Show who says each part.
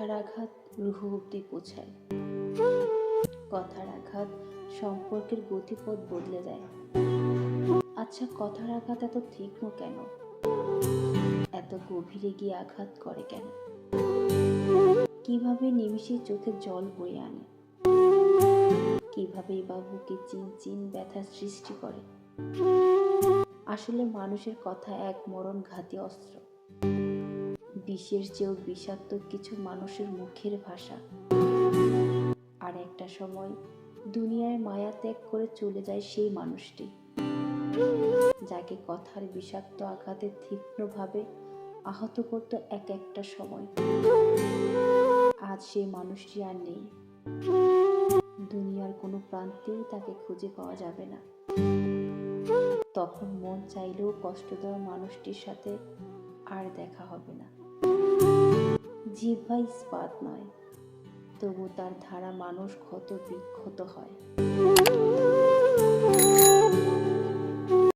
Speaker 1: কথার আঘাত রুহ অব্দি পৌঁছায়। কথার আঘাত সম্পর্কের গতিপথ বদলে দেয়। আচ্ছা, কথার আঘাত এত তীক্ষ্ণ কেন? এত গভীরে গিয়ে আঘাত করে কেন? কিভাবে নিমিষে চোখে জল বয়ে আনে? কিভাবে বা বুকে চিন চিন ব্যথার সৃষ্টি করে? আসলে মানুষের কথা এক মরণঘাতী অস্ত্র। বিষের চেয়েও বিষাক্ত কিছু মানুষের মুখের ভাষা। আর একটা সময় দুনিয়ায় মায়া ত্যাগ করে চলে যায় সেই মানুষটি, যাকে কথার বিষাক্ত আঘাতে তীক্ষ্ণভাবে আহত করত এক একটা সময়। আজ সেই মানুষটি আর নেই। দুনিয়ার কোনো প্রান্তেই তাকে খুঁজে পাওয়া যাবে না। তখন মন চাইলেও কষ্ট দেওয়া মানুষটির সাথে আর দেখা হবে না। জিহ্বা ইস্পাত নয়, তবু তার ধারা মানুষ ক্ষত বিক্ষত হয়।